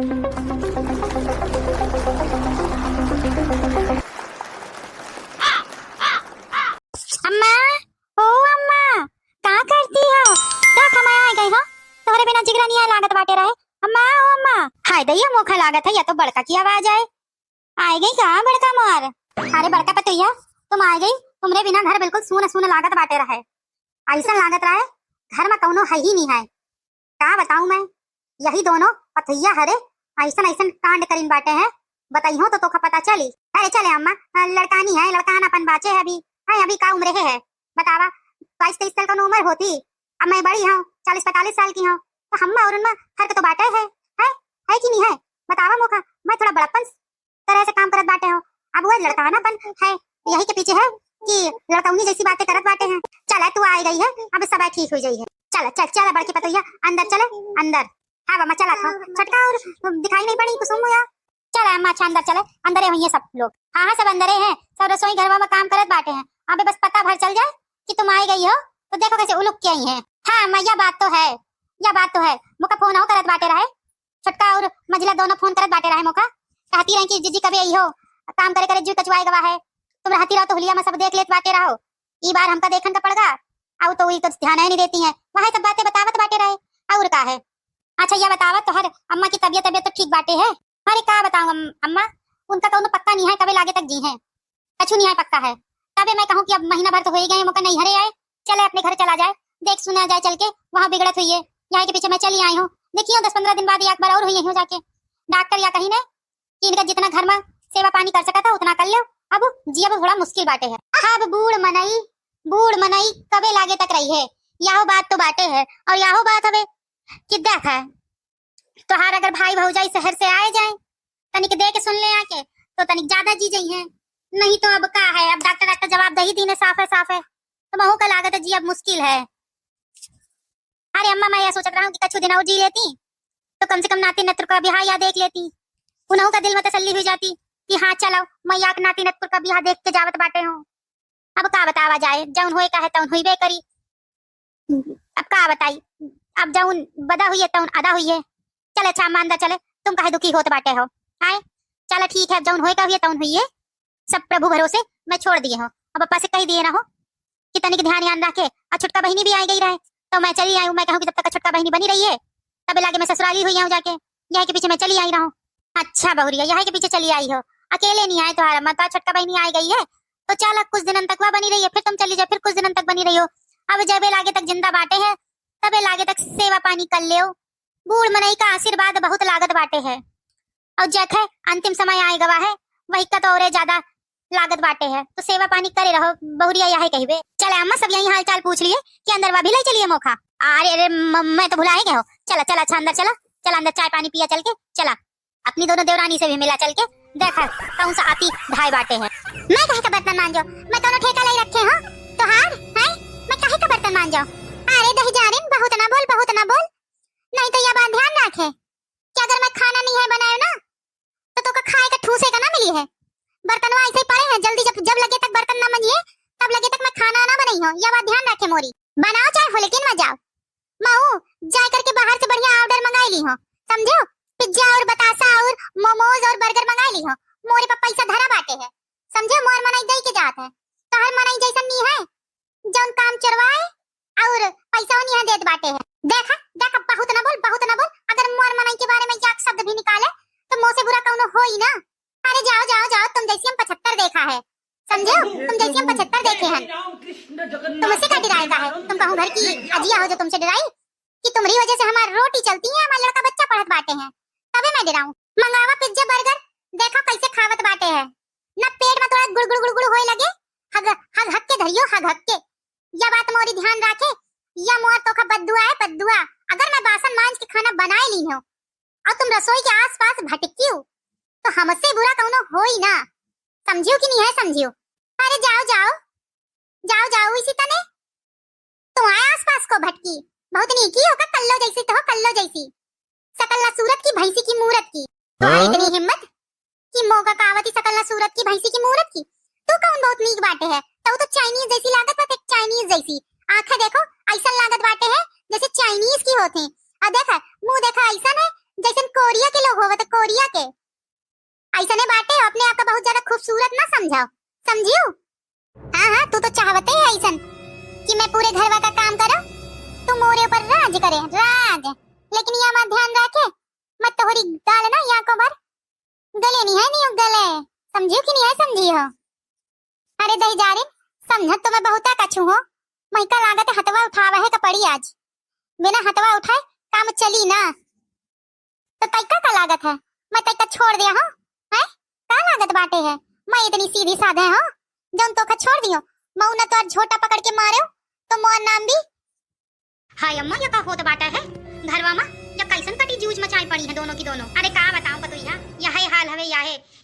अम्मा, ओ अम्मा, का करती हो? देख मैं आ गई हो। तोहरे बिना जिगरा नहीं लागत बाटे रहे। अम्मा, ओ अम्मा, हाय दैया मोखा लागत है या तो बड़का की आवाज आए। आ गई का बड़का मार? अरे बड़का पतैया, तुम आ गई। तुमरे बिना घर बिल्कुल सून सून लागत बाटे रहे। ऐसा लागत रहा है घर में कौनो है ही नहीं है। का बताऊं मैं, यही दोनों पतैया हरे ऐसा ऐसा कांड करीन बाटे हैं। बताइयो तो तोका पता चली। अरे चले अम्मा, लड़कानी है, लड़कान अपन बाचे है अभी। है अभी का उम्र है बतावा? 22-23 साल का उम्र होती। अब मैं बड़ी हूँ, 40-45 साल की हूँ। तो हम और उनमें फर्क तो बाटे है कि नहीं है? बतावा मोका, मैं थोड़ा बड़प्पन तरह से काम करत बाटे हूँ। अब वो लड़कानापन है यही के पीछे है कि लड़कौनी जैसी बातें करत बाटे हैं। चल तू आ गई है, अब सब ठीक हो जाई है। चल चल चल बड़की पतैया, अंदर चले अंदर। हाँ मम्मा चला था छटका और दिखाई नहीं पड़ी कुसुम या। चल अम्मा अच्छा अंदर चले। अंदर है सब लोग। हाँ हाँ सब अंदर हैं, सब रसोई घर में काम करत बाटे हैं। अबे बस पता भर चल जाए कि तुम आई गई हो तो देखो कैसे उलुक के आई हैं। हाँ अम्मा यह बात तो है, यह बात तो है। मुका फोन हो करत बाटे रहे, छटका और मझिला दोनों फोन करत बाटे रहे। मुका कहती रही कि जीजी कभी आई हो, काम करे करे जीव कचवाए गवा है। तुम रहती रहो तो हुलिया में सब देख लेत बाटे रहो। ई बार हमका देखन का पड़गा अब तो वही तो ध्यान ही नहीं देती है। वहां सब बातें बतावत बाटे रहे और का है। अच्छा यह बतावत तो हर अम्मा की तबीयत तबीयत तो ठीक बाटे है? अरे का बताऊं अम्मा, उनका तो पक्का नहीं है कभी लागे तक जी है, कछु नहीं है पक्का है। तबे मैं कहूँ कि अब महीना भर तो हो ही गए, मौका नहीं हरे आए। चले अपने घर चला जाए, देख सुना जाए चल के वहाँ बिगड़त हुई है। यहाँ के पीछे मैं चली आई हूँ, देखियो 10-15 दिन बाद एक बार और हुई है जाके डॉक्टर या कहीं ने कि इनका जितना घर में सेवा पानी कर सका था उतना कर लो। अब जी अब थोड़ा मुश्किल बाटे है। अब बूढ़ मनई कबे लागे तक रही है। यह बात तो बाटे है और यह बात हवे कि देख है तोहार अगर भाई भौजाई शहर से आए जाए तनिक दे के सुन ले आके तो तनिक ज्यादा जी जाई है। नहीं तो अब का है, अब डॉक्टर जवाब दही दी ने साफ है तो बहू का लागत जी अब मुश्किल है। अरे अम्मा मैं ये सोच रहा हूँ कि कछु दिन और जी लेती तो कम से कम नाती नत्र का ब्याह या देख लेती। उन्हों का दिल में तसल्ली हो जाती कि हाँ चलो मैं या नाती नत्र का ब्याह देख के जावत बाटे हूँ। अब का बतावा जाए, जौन होए का है तौन हुई बे करी। अब का बताई, अब जौन बदा हुई है तौन अदा हुई है। चल अच्छा अम्मा अंदर चले, तुम काहे दुखी होत बाटे हो? आए चल ठीक है, जौन होए का हुई है तौन हुई है। सब प्रभु भरोसे मैं छोड़ दिए हूँ। अब पापा से कह दिए ना हो कि तनिक ध्यान रखे। और छुटका बहनी भी आई गई रहे तो मैं चली आई हूँ। मैं कहूँ कि जब तक छुटका बहनी बनी रही है तब लागे मैं ससुराली हुई हूँ जाके, यही के पीछे मैं चली आई रहूँ। अच्छा बहुरिया यही के पीछे चली आई हो, अकेले नहीं आए तुम्हारा मत। छुटका बहनी आई गई है तो चल कुछ दिन तक वह बनी रही है, फिर तुम चली जाओ, फिर कुछ दिन तक बनी रही हो। अब जब लागे तक जिंदा बाटे है तबे लागे तक सेवा पानी कर ले। बूढ़ मनई का आशीर्वाद बहुत लागत बाटे है और जख है अंतिम समय आए गवा है वही का तो और ज्यादा लागत बाटे है। तो सेवा पानी करे रहो बहुरिया यही कहिबे। चले अम्मा सब यही हाल चाल पूछ लिए कि अंदर वा भी ले चलिए मोखा। अरे अरे मैं तो भुला ही गए हो। चला चला अच्छा अंदर चला, चला अंदर चाय पानी पिया चल के। चला अपनी दोनों देवरानी से भी मिला चल के, देखा कौन सा आती भाई बाटे है। मैं काहे का बर्तन मांजो, मैं दोनों ठेका ले रखे हो तो हार है, मैं काहे का बर्तन मांजो। अरे दही जारिन बहुत ना बोल, नहीं तो यह बात ध्यान रखे कि अगर मैं खाना नहीं है बनाया ना तो का खाए का ठूसे का ना मिली है। बर्तन ऐसे ही पड़े हैं, जल्दी जब लगे तक बर्तन ना मंजिए तब लगे तक मैं खाना ना बनाई हूँ। यह बात ध्यान रखे मोरी। बनाओ चाहे हो लेकिन मत जाओ। माऊ जा करके बाहर से बढ़िया ऑर्डर मंगा ली हो, समझो, पिज्जा और बतासा और मोमोज और बर्गर मंगा ली हो। मोरे पर पैसा धरा बाटे है, समझो, मोर मनाई दे के जात है। तो हर मनाई जैसा नहीं है जौन काम चरवाए और पैसा नहीं है देत बाटे है। देखा देखा बहुत ना बोल, अगर मोर मनाई के बारे में एक शब्द भी निकाले तो मुंह से बुरा कौनो हो ही ना। अरे जाओ जाओ जाओ, तुम जैसी हम 75 देखा है, समझो, तुम जैसी हम 75 देखे हैं। तुमसे क्या डराएगा है? तुम कहूँ घर की अजिया हो जो तुमसे डराई कि तुम्हारी वजह से हमारी रोटी चलती है, हमारा लड़का बच्चा पढ़त बाटे हैं तबे मैं डराऊं। मंगावा पिज्जा बर्गर, देखा कैसे खावत बाटे है ना, पेट में थोड़ा गुड़ होए लगे। हग के धरियो, हग के। यह बात मोरी ध्यान रखे, या मोर तो का बद्दुआ है बद्दुआ। अगर मैं बासन मांज के खाना बनाए ली हूँ और तुम रसोई के आसपास भटकी हो तो हमसे बुरा कौनो हो ही ना, समझियो कि नहीं है समझियो। अरे जाओ जाओ जाओ जाओ, इसी तने तुम्हारे आसपास को भटकी बहुत नीकी होगा, कल्लो जैसी तो हो, कल्लो जैसी सकल्ला सूरत की भैंसी की मूरत की। तुम्हारी इतनी हिम्मत कि मौका कावती सकल्ला सूरत की भैंसी की मूरत की। तू कौन बहुत नीक बाटे है, तो चाइनीज जैसी लागत है, चाइनीज जैसी आंखें देखो ऐसा लागत बाटे है जैसे चाइनीज की होती। और देखा मुंह देखा ऐसा है जैसे कोरिया के लोग होवे तो कोरिया के ऐसा ने बाटे अपने आप का बहुत ज्यादा खूबसूरत ना समझाओ, समझियो। हाँ हाँ, तू तो चाहते है ऐसा कि मैं पूरे घरवा का काम करूं, तू मोरे ऊपर राज करे राज, लेकिन यहाँ मत ध्यान रखे मत तोहरी दाल ना यहाँ को भर गले नहीं है, नहीं गले, समझियो कि नहीं है, समझियो। अरे दही जा रही समझत तो मैं बहुता कछु हो, मैं का लागत हथवा उठावा है कपड़ी आज, बिना हथवा उठाए काम चली ना, तो तैका का लागत है मैं तैका छोड़ दिया हूँ, है का लागत बाटे है, मैं इतनी सीधी साधा हूँ जौन तो का छोड़ दियो, मऊ ना तो झोटा पकड़ के मारे तो मोर नाम भी। हाय अम्मा ये का होत बाटा है घरवा में, या कैसन कटी जूझ मचाई पड़ी है दोनों की दोनों। अरे का बताऊं पतो यह हाल हवे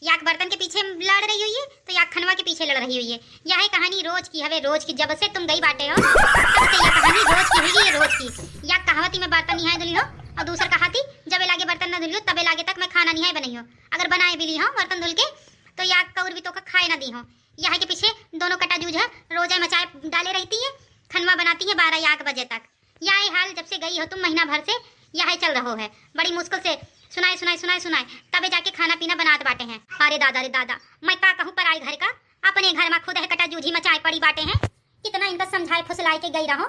या बर्तन के पीछे लड़ रही हुई है तो या खनवा के पीछे लड़ रही हुई है, यह कहानी रोज की हवे, रोज की, जब से तुम गई बाटे हो तब से यह कहानी रोज की हुई है, रोज की। या कहावती में बर्तन नहीं धुली हो और दूसर कहाती जब लागे बर्तन न धुली हो तबे लागे तक मैं खाना नहीं बनाई हो, अगर बनाए भी ली हो बर्तन धुल के तो या कौर भी तो का खाए ना दी हो। यहाँ के पीछे दोनों कटा जूझ है, रोजा मचाए डाले रहती है, खनवा बनाती है 12-1 बजे तक। यह हाल जब से गई हो तुम महीना भर से यह चल रहा है, बड़ी मुश्किल से सुनाए तबे जाके खाना पीना बनात बाटे हैं। अरे दादा रे दादा, मैं का कहूँ पराई घर का, अपने घर में खुद है कटा जूझी मचाए पड़ी बाटे हैं, कितना इनका समझाए फुसलाए के गई रहो,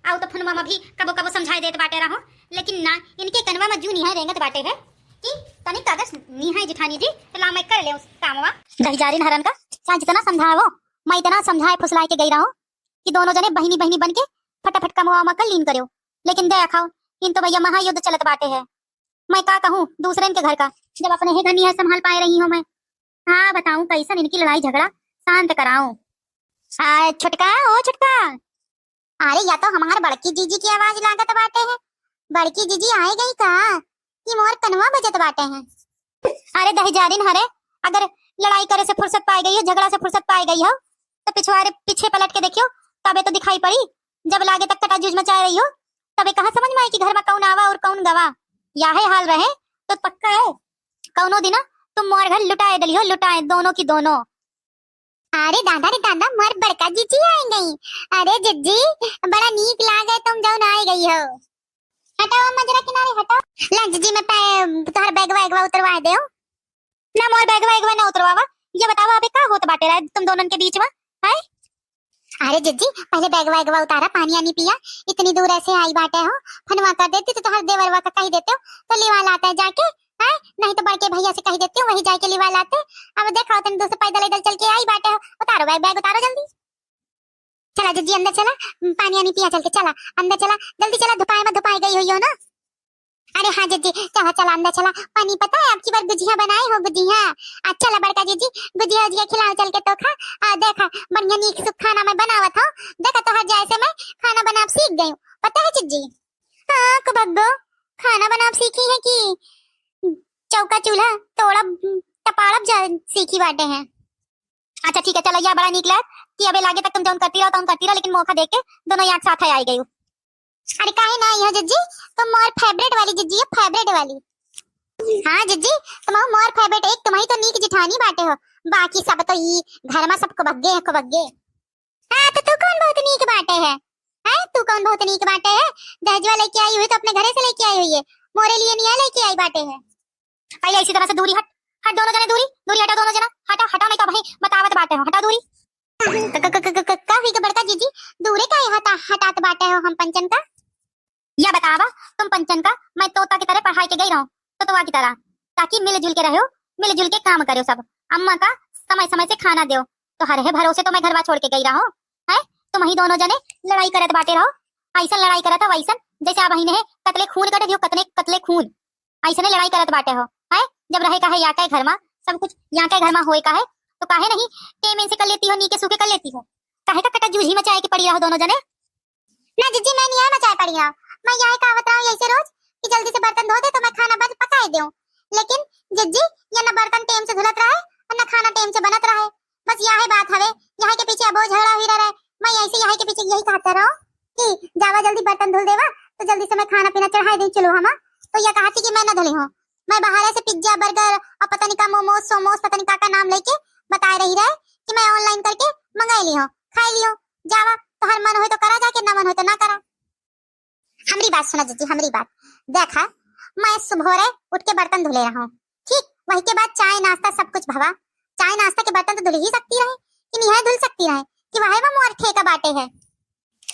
आओ तो फुनवा में भी कबो कबो समझाए देते बाटे रहो, लेकिन ना इनके कनवा में जू निहाय रेंगत बाटे है कि तनी कागज निहाय जिठानी जी ला मैं कर ले उस कामवा। दही जारी हरन का चाहे जितना समझाओ मैं इतना समझाए फुसलाए के गई रहो कि दोनों जने बहिनी बहिनी बन के फटाफट कमवा में कर लीन करो, लेकिन देखाओ इन तो भैया महायुद्ध चलत बाटे है। मैं का कहूँ दूसरे के घर का, जब अपने ही घर नहीं संभाल पाए रही हूँ मैं, हाँ बताऊं कैसा इनकी लड़ाई झगड़ा शांत कराऊं। छुटका ओ छुटका, अरे या तो हमारे बड़की जीजी की आवाज लागत बाटे है, बड़की जीजी आए गई का कि मोर कनवा बजत बाटे हैं। अरे दही जारिन हरे, अगर लड़ाई करे से फुर्सत पाई गई हो, झगड़ा से फुर्सत पाई गई हो तो पिछवाड़े पीछे पलट के देखियो तबे तो दिखाई पड़ी, जब लागे तक कटा जूझ मचा रही हो तबे कहाँ समझ में आई कि घर में कौन आवा और कौन गवा। यह हाल रहे तो पक्का है कौनो दिना तुम मोर घर लुटाए डलियो, लुटाए दोनों की दोनों। अरे दादा रे दादा, मोर बड़का जीजी आई गई, अरे जिज्जी बड़ा नीक लागे तुम जौन आई गई हो। हटाओ अम्मा जरा किनारे हटाओ, ला जीजी मैं तुम्हारा बैग वैगवा उतरवा दे ना, मोर बैग वैगवा ना उतरवावा, ये बताओ अबे का होत बाटे रहा तुम दोनों के बीच में है। अरे जिज्जी पहले बैग वैगवा उतारा, पानी आनी पिया, इतनी दूर ऐसे आई बाटे हो, फनवा कर देती तो हर देवरवा का कही देते हो तो लिवा लाता है जाके, है नहीं तो बड़के भैया से कही देती हूँ वही जाके लिवा लाते। अब देखो तुम दूसरे पैदल चल के आई बाटे हो, उतारो बैग उतारो जल्दी, चला जिज्जी अंदर चला, पानी आनी पिया चल के, चला अंदर चला जल्दी, चला धुपाए में धुपाई गई हुई हो ना। अरे हाँ जिज्जी चला चला अंदर चला, पानी पता है आपकी बार गुजिया बनाए हो, गुजिया अच्छा ला बड़का जीजी, गुजिया उजिया खिलाओ चल के तो खा, देखा बढ़िया नीक सुख खाना मैं बनावत हूँ, देखा तो हर जैसे मैं खाना बना सीख गई हूँ, पता है जिज्जी। हाँ कुबग्गो खाना बना सीखी है कि चौका चूल्हा तोड़ा टपाड़ब सीखी बाटे हैं। अच्छा ठीक है चलो, यह बड़ा निकला कि अबे लागे तक तुम जौन करती रहो, लेकिन मौका देख के दोनों याद साथ आई गई। अरे काहे ना आई हो जिज्जी, तुम मोर फेवरेट वाली जिज्जी है, फेवरेट वाली। हाँ जिज्जी तुम मोर फेवरेट, एक तुम्हारी तो नीक जिठानी बाटे हो, बाकी सब तो ई घर में सबको बग्गे है, को बग्गे। हाँ तो तू कौन बहुत नीक बाटे है, तू कौन बहुत नीक बाटे है, दहेजवा लेके आई हुई तो अपने घरे से लेके आई हुई है, मोरे लिए नहीं लेके आई बाटे है। पहले इसी तरह से दूरी हट, हट दोनों जने दूरी हटा, दोनों जना हटा हटा, नहीं तो भाई बतावत बाटे हो, हटा दूरी। काफी का बड़का जीजी दूरे का हटात बाटे हो हम पंचन का, या बतावा तुम पंचन का मैं तोता की तरह पढ़ाई के गई रहूं तो तोता की तरह, ताकि मिलजुल के रहो, मिलजुल के काम करो सब, अम्मा का समय समय से खाना दो, तो हर है भरोसे तो मैं घरवा छोड़ के गई रहूं है, तुम ही दोनों जने लड़ाई करत बाटे रहो, ऐसा लड़ाई करत हो वैसन जैसे आप ने कतले खून कटे दियो, कतले खून ऐसे ने लड़ाई करत बाटे हो है, जब रहे का है या के घर में सब कुछ यहाँ के घर में होए का है तो काहे नहीं टेम से कर लेती हो, नीके सूखे कर लेती हो, काहे का कटा जूझी मचाए के पड़ी रहो दोनों जने। ना जीजी मैं नहीं मचाए पड़ी रहा, मैं यही कहावत रहा हूँ ऐसे रोज कि जल्दी से बर्तन धो दे तो मैं खाना बस पकाए दूं, लेकिन जिज्जी ये ना बर्तन टेम से धुलत रहा है और ना खाना टेम से बनत रहा है, बस यही बात हवे, यहाँ के पीछे अब झगड़ा हुई रहा है, मैं ऐसे यहाँ के पीछे यही कहता रहा कि जावा जल्दी बर्तन धुल देवा तो जल्दी से मैं खाना पीना चढ़ाई दूं, चलो हम तो यह कहती कि मैं न धुली हूँ, मैं बाहर से पिज्जा बर्गर और पता नहीं का मोमोज सोमोज पता नहीं का नाम लेके बता रही रहे कि मैं ऑनलाइन करके मंगाई ली हूँ, खाई ली हूँ, जावा तो हर मन हो तो करा जाके, ना मन हो तो ना करा। हमारी बात सुना जीजी, हमारी बात देखा, मैं सुबह उठ के बर्तन धुले रहा हूँ, ठीक। वही के बाद चाय नाश्ता सब कुछ भवा। चाय नाश्ता के बर्तन तो धुल ही सकती रहे कि नहीं धुल सकती रहे कि वह मोर ठेका बाटे है।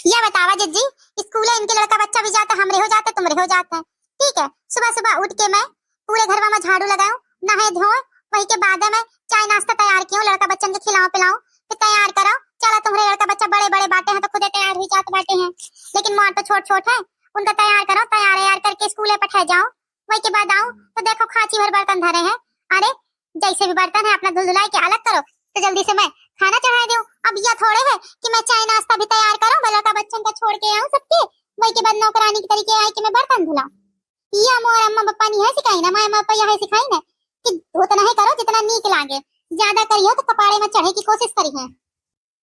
यह बतावा जज्जी, स्कूल है इनके लड़का बच्चा भी जाता, हमरे हो जाते तुमरे हो जाते हैं, ठीक है। सुबह सुबह उठ के मैं पूरे घर में झाड़ू लगाऊं, नहाए धोए, वही के बाद मैं चाय नाश्ता तैयार किया, लड़का बच्चन के खिलाऊं पिलाऊं, फिर तैयार कराओ। चला तुम्हारे लड़का बच्चा बड़े बड़े बाटे हैं तो खुदे तैयार हो जाते बाटे हैं, लेकिन मोर तो छोट छोट है, उनका तैयार करो, तैयार करके स्कूल पठा जाओ। वही के बाद आऊं तो देखो खाची भर बर्तन धरे हैं। अरे जैसे भी बर्तन है अपना धुल धुलाई के अलग करो, तो जल्दी से मैं खाना चढ़ा दूं। अब यह थोड़े है कि मैं चाय नाश्ता भी तैयार करूं, लड़का बच्चन का छोड़ के आऊं सबके, वही के बाद नौकरानी के तरीके आए कि मैं बर्तन धुलाऊं। यह मोर अम्मा पप्पा नहीं है सिखाई ना, माँ पापा यह सिखाई ना कि उतना ही करो जितना नीक लागे, ज्यादा करियो तो कपाड़े में चढ़े की कोशिश करी है।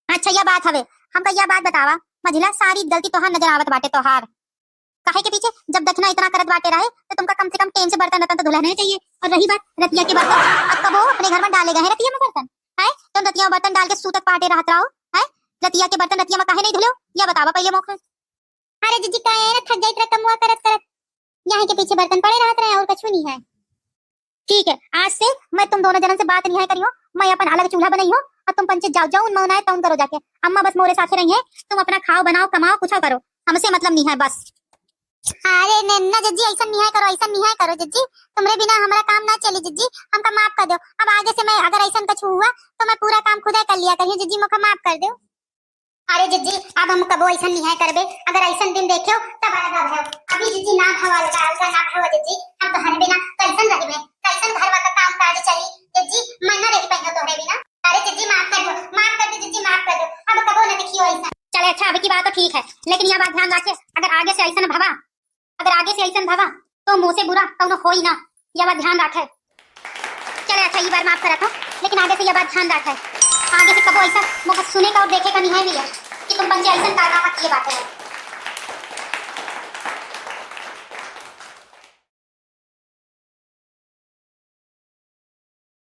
अच्छा यह बात हवे, हमका यह बात बतावा मझिला, सारी गलती तोहार नजर आवत बाटे, तोहार काहे के पीछे जब देखना इतना करत बाटे रहे तो तुमका कम से कम टेम से बर्तन तो धुलाने चाहिए। और रही बात रतिया के बर्तन, अब कब वो अपने घर में डाले गए हैं रतिया में बर्तन है, तुम रतिया में बर्तन डाल के सूतक पाटे रहत रहो है, रतिया के बर्तन रतिया में काहे नहीं धुलो, यह बतावा पहले मोखे। अरे जीजी काहे ना थक जाइत रकम हुआ करत करत, यहाँ के पीछे बर्तन पड़े रहत रहे और कुछ नहीं है। ठीक है, आज से मैं तुम दोनों जनन से बात नहीं करियो, मैं अपन अलग चूल्हा बनाई हो और तुम पंचायत जाओ जाओ, उन मौना तुम करो जाके, अम्मा बस मोरे साथे रही है, तुम अपना खाओ बनाओ कमाओ कुछ करो, हमसे मतलब नहीं है बस। अरे नन्ना जज्जी ऐसा नहीं करो, ऐसा नहीं करो जज्जी, तुमरे बिना हमारा काम ना चली जज्जी, हमका माफ कर दो। अब आगे से मैं अगर ऐसा कुछ हुआ तो मैं पूरा काम खुद कर लिया करिए जज्जी, मुझे माफ कर दो। अरे जज्जी अब हम कबो ऐसा नहीं करबे, अगर ऐसा दिन देखो तब अलग है, अभी जज्जी ना भावा लगा ना भावा जज्जी, हम तो हर बिना कैसन रहबे, कैसन घर का काम काज चली जज्जी, मैं ना रह पाएंगे तोहरे बिना। अरे जज्जी माफ कर दो जज्जी, माफ कर दो, अब कबो ना देखियो ऐसा। चले अच्छा अभी की बात तो ठीक है, लेकिन यह बात ध्यान रखे, अगर आगे से ऐसा भवा, अगर आगे से ऐसा भवा तो मुंह से बुरा कौनो हो ही ना, यह बात ध्यान रखे। चले अच्छा ये बार माफ करा था, लेकिन आगे से यह बात ध्यान रखे, आगे से कबो ऐसा मुझे सुने का और देखे का नहीं है भी है कि तुम पंचे ऐसा कारनामा किए बातें हैं।